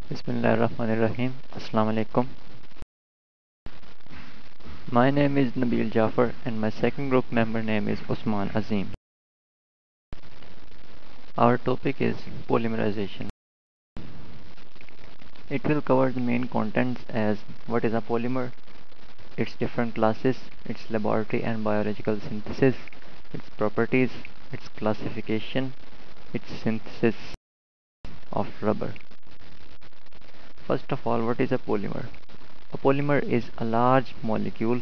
Bismillahirrahmanirrahim. Assalamu alaikum. My name is NABEEL JAFFAR and my second group member name is USMAN AZEEM. Our topic is polymerization. It will cover the main contents as what is a polymer, its different classes, its laboratory and biological synthesis, its properties, its classification, its synthesis of rubber. First of all, what is a polymer? A polymer is a large molecule.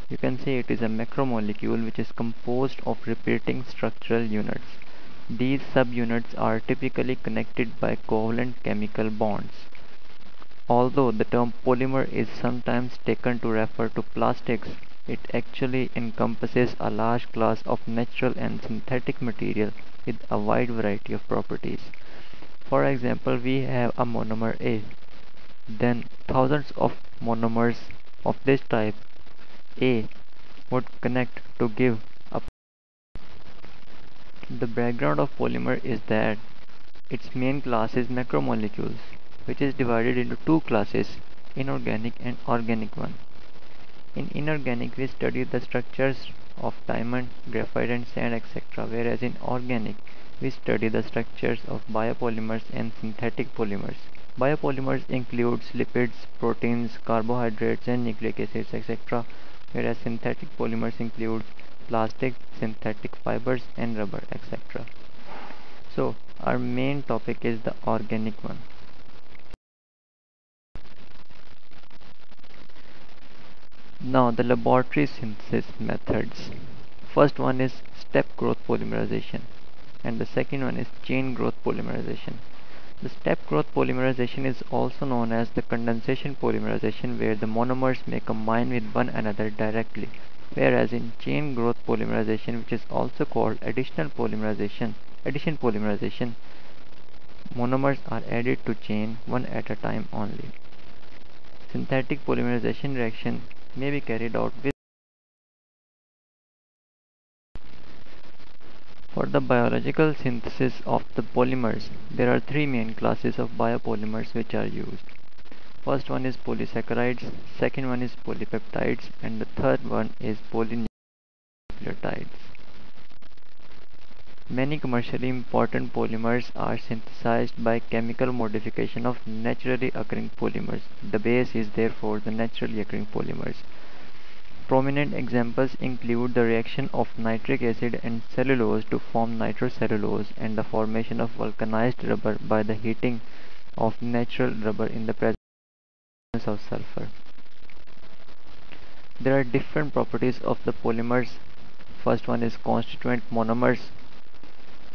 You can say it is a macromolecule which is composed of repeating structural units. These subunits are typically connected by covalent chemical bonds. Although the term polymer is sometimes taken to refer to plastics, it actually encompasses a large class of natural and synthetic material with a wide variety of properties. For example, we have a monomer A. Then thousands of monomers of this type A would connect to give a. The background of polymer is that its main class is macromolecules, which is divided into two classes, inorganic and organic one. In inorganic we study the structures of diamond, graphite and sand etc. Whereas in organic we study the structures of biopolymers and synthetic polymers. Biopolymers includes lipids, proteins, carbohydrates and nucleic acids etc. Whereas synthetic polymers includes plastic, synthetic fibers and rubber etc. So our main topic is the organic one. Now the laboratory synthesis methods. First one is step growth polymerization and the second one is chain growth polymerization. The step growth polymerization is also known as the condensation polymerization where the monomers may combine with one another directly, whereas in chain growth polymerization, which is also called addition polymerization, monomers are added to chain one at a time only. Synthetic polymerization reaction may be carried out with. For the biological synthesis of the polymers, there are three main classes of biopolymers which are used. First one is polysaccharides, second one is polypeptides, and the third one is polynucleotides. Many commercially important polymers are synthesized by chemical modification of naturally occurring polymers. The base is therefore the naturally occurring polymers. Prominent examples include the reaction of nitric acid and cellulose to form nitrocellulose and the formation of vulcanized rubber by the heating of natural rubber in the presence of sulfur. There are different properties of the polymers. First one is constituent monomers,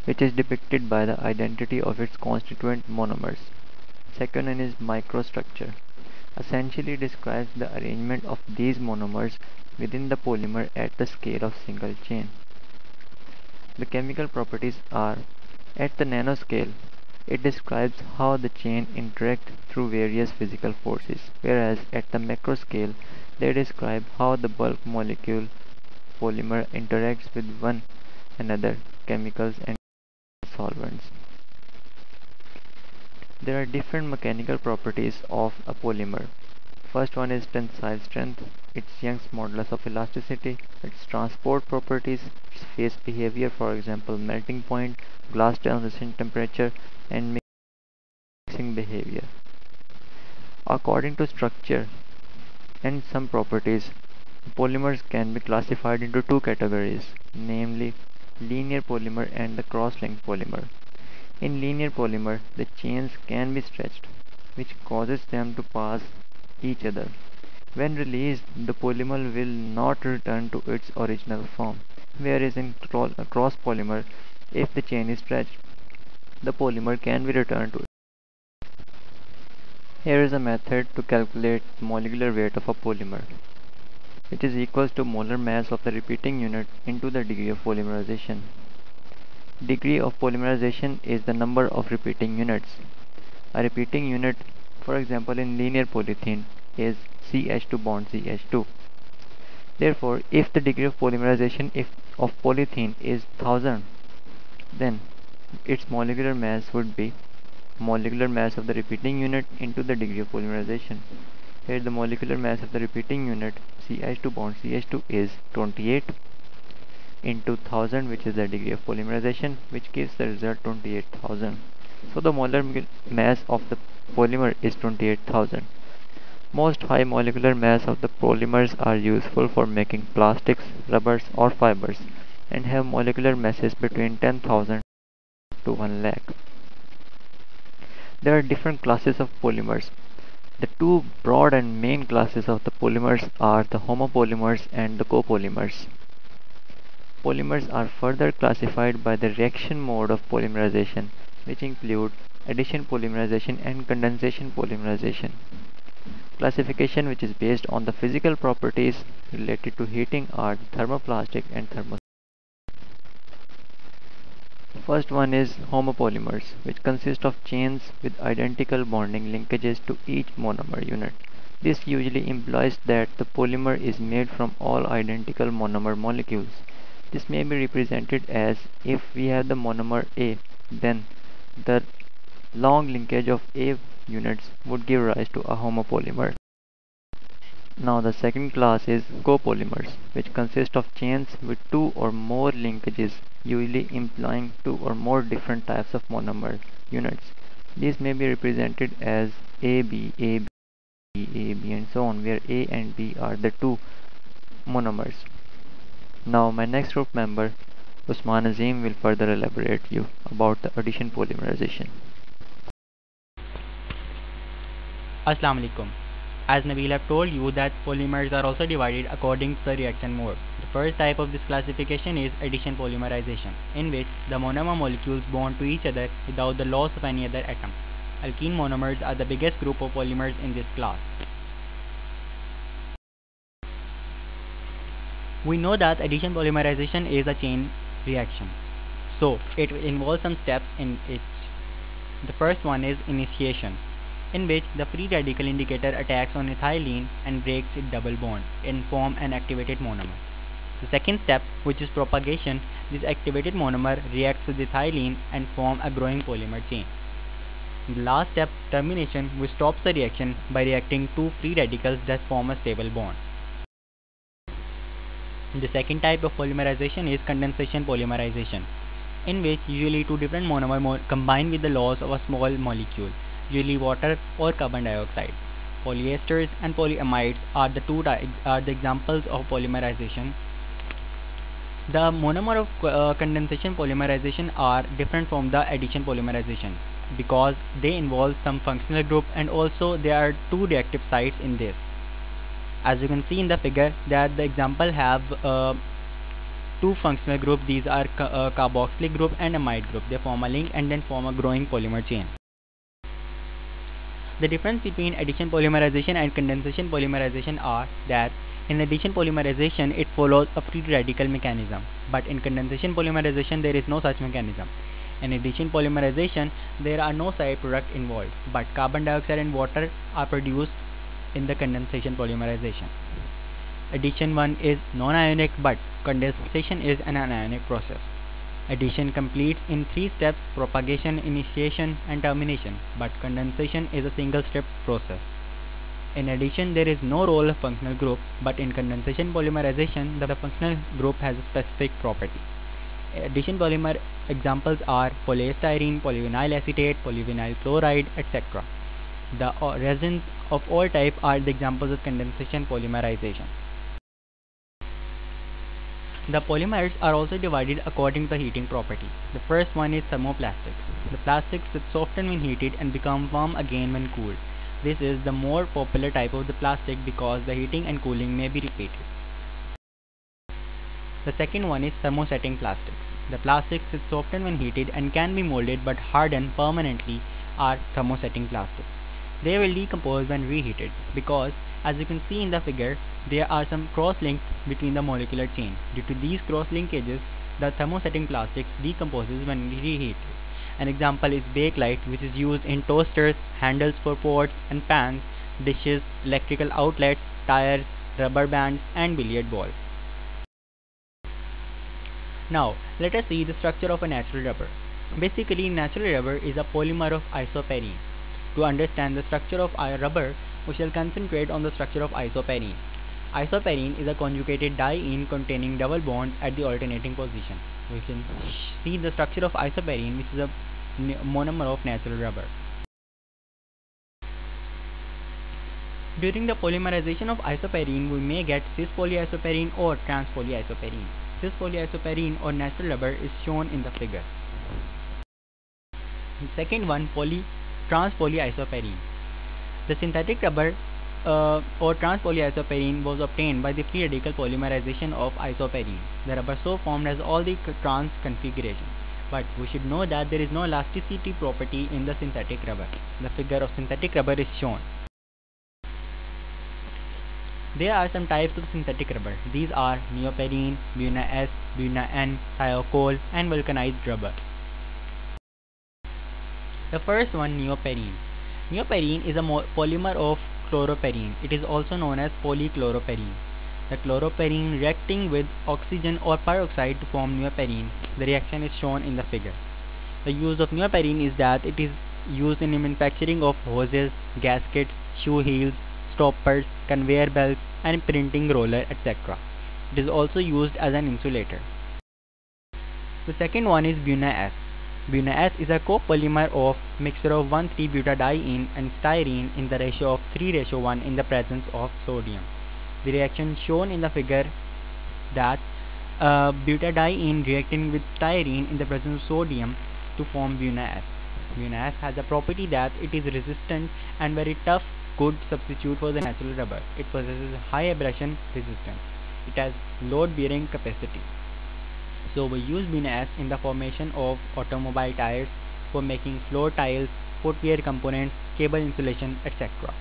which is depicted by the identity of its constituent monomers. Second one is microstructure. Essentially describes the arrangement of these monomers within the polymer at the scale of single chain. The chemical properties are at the nanoscale. It describes how the chain interact through various physical forces, whereas at the macroscale they describe how the bulk molecule polymer interacts with one another, chemicals and solvents. There are different mechanical properties of a polymer. First one is tensile strength, its Young's modulus of elasticity, its transport properties, its phase behavior, for example melting point, glass transition temperature and mixing behavior. According to structure and some properties, polymers can be classified into two categories, namely linear polymer and the cross-linked polymer. In linear polymer, the chains can be stretched, which causes them to pass each other. When released, the polymer will not return to its original form, whereas in cross polymer, if the chain is stretched, the polymer can be returned to. Here is a method to calculate the molecular weight of a polymer. It is equals to molar mass of the repeating unit into the degree of polymerization. Degree of polymerization is the number of repeating units. A repeating unit, for example in linear polythene, is CH2 bond CH2. Therefore, if the degree of polymerization of polythene is 1000, then its molecular mass would be molecular mass of the repeating unit into the degree of polymerization. Here the molecular mass of the repeating unit CH2 bond CH2 is 28 into 1000, which is the degree of polymerization, which gives the result 28,000. So the molar mass of the polymer is 28,000. Most high molecular mass of the polymers are useful for making plastics, rubbers or fibers and have molecular masses between 10,000 to 1 lakh. There are different classes of polymers. The two broad and main classes of the polymers are the homopolymers and the copolymers. Polymers are further classified by the reaction mode of polymerization, which include addition polymerization and condensation polymerization. Classification, which is based on the physical properties related to heating, are thermoplastic and thermostatic. First one is homopolymers, which consist of chains with identical bonding linkages to each monomer unit. This usually implies that the polymer is made from all identical monomer molecules. This may be represented as if we have the monomer A, then the long linkage of A units would give rise to a homopolymer. Now the second class is copolymers, which consist of chains with two or more linkages, usually implying two or more different types of monomer units. These may be represented as AB, AB, AB and so on, where A and B are the two monomers. Now my next group member, AZEEM, will further elaborate you about the addition polymerization. Assalamu alaikum. As Nabeel have told you that polymers are also divided according to the reaction mode. The first type of this classification is addition polymerization, in which the monomer molecules bond to each other without the loss of any other atom. Alkene monomers are the biggest group of polymers in this class. We know that addition polymerization is a chain reaction, so it involves some steps in it. The first one is initiation, in which the free radical indicator attacks on ethylene and breaks its double bond and form an activated monomer. The second step, which is propagation, this activated monomer reacts with ethylene and form a growing polymer chain. The last step, termination, which stops the reaction by reacting two free radicals that form a stable bond. The second type of polymerization is condensation polymerization, in which usually two different monomers combine with the loss of a small molecule, usually water or carbon dioxide. Polyesters and polyamides are the examples of polymerization. The monomer of condensation polymerization are different from the addition polymerization because they involve some functional group and also there are two reactive sites in this. As you can see in the figure that the example have two functional group. These are carboxylic group and amide group. They form a link and then form a growing polymer chain. The difference between addition polymerization and condensation polymerization are that in addition polymerization it follows a free radical mechanism, but in condensation polymerization there is no such mechanism. In addition polymerization there are no side products involved, but carbon dioxide and water are produced in the condensation polymerization. Addition 1 is non-ionic, but condensation is an anionic process. Addition completes in 3 steps: propagation, initiation and termination, but condensation is a single step process. In addition, there is no role of functional group, but in condensation polymerization the functional group has a specific property. Addition polymer examples are polystyrene, polyvinyl acetate, polyvinyl chloride, etc. The resins of all type are the examples of condensation polymerization. The polymers are also divided according to the heating property. The first one is thermoplastics. The plastics that soften when heated and become firm again when cooled. This is the more popular type of the plastic because the heating and cooling may be repeated. The second one is thermosetting plastics. The plastics that soften when heated and can be molded but harden permanently are thermosetting plastics. They will decompose when reheated because, as you can see in the figure, there are some cross-links between the molecular chain. Due to these cross-linkages, the thermosetting plastics decomposes when reheated. An example is bakelite, which is used in toasters, handles for pots and pans, dishes, electrical outlets, tires, rubber bands, and billiard balls. Now, let us see the structure of a natural rubber. Basically, natural rubber is a polymer of isoprene. To understand the structure of rubber, we shall concentrate on the structure of isoprene. Isoprene is a conjugated diene containing double bonds at the alternating position. We can see the structure of isoprene, which is a monomer of natural rubber. During the polymerization of isoprene, we may get cis polyisoprene or trans polyisoprene. Cis polyisoprene or natural rubber is shown in the figure. The second one, trans polyisoprene. The synthetic rubber or trans polyisoprene was obtained by the free radical polymerization of isoprene. The rubber so formed has all the trans configurations. But we should know that there is no elasticity property in the synthetic rubber. The figure of synthetic rubber is shown. There are some types of synthetic rubber. These are neoprene, buna S, buna N, thiocol, and vulcanized rubber. The first one, neoprene. Neoprene is a polymer of chloropyrene. It is also known as polychloropyrene. The chloropyrene reacting with oxygen or peroxide to form neoprene. The reaction is shown in the figure. The use of neoprene is that it is used in the manufacturing of hoses, gaskets, shoe heels, stoppers, conveyor belts, and printing roller, etc. It is also used as an insulator. The second one is buna S. Buna S is a copolymer of mixture of 1,3-butadiene and styrene in the ratio of 3:1 in the presence of sodium. The reaction shown in the figure that butadiene reacting with styrene in the presence of sodium to form buna S. Buna S has the property that it is resistant and very tough, good substitute for the natural rubber. It possesses high abrasion resistance. It has load bearing capacity. So we use buna S in the formation of automobile tires, for making floor tiles, footwear components, cable insulation, etc.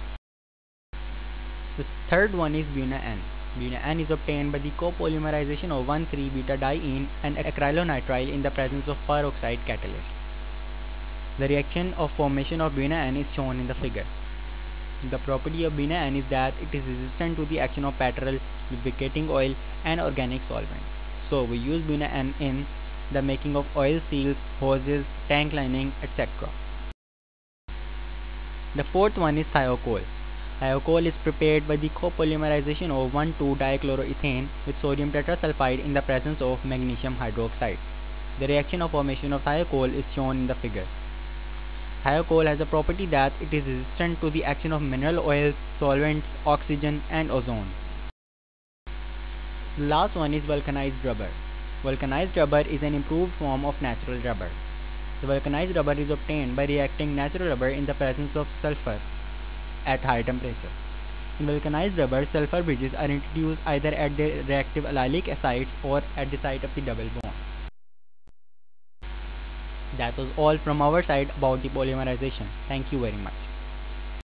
The third one is buna N. Buna N is obtained by the copolymerization of 1,3-butadiene and acrylonitrile in the presence of peroxide catalyst. The reaction of formation of buna N is shown in the figure. The property of buna N is that it is resistant to the action of petrol, lubricating oil, and organic solvents. So we use buna N in the making of oil seals, hoses, tank lining, etc. The fourth one is thiocol. Thiocol is prepared by the copolymerization of 1,2-dichloroethane with sodium tetrasulfide in the presence of magnesium hydroxide. The reaction of formation of thiocol is shown in the figure. Thiocol has a property that it is resistant to the action of mineral oils, solvents, oxygen, and ozone. The last one is vulcanized rubber. Vulcanized rubber is an improved form of natural rubber. The vulcanized rubber is obtained by reacting natural rubber in the presence of sulfur at high temperature. In vulcanized rubber, sulfur bridges are introduced either at the reactive allylic sites or at the site of the double bond. That was all from our side about the polymerization. Thank you very much.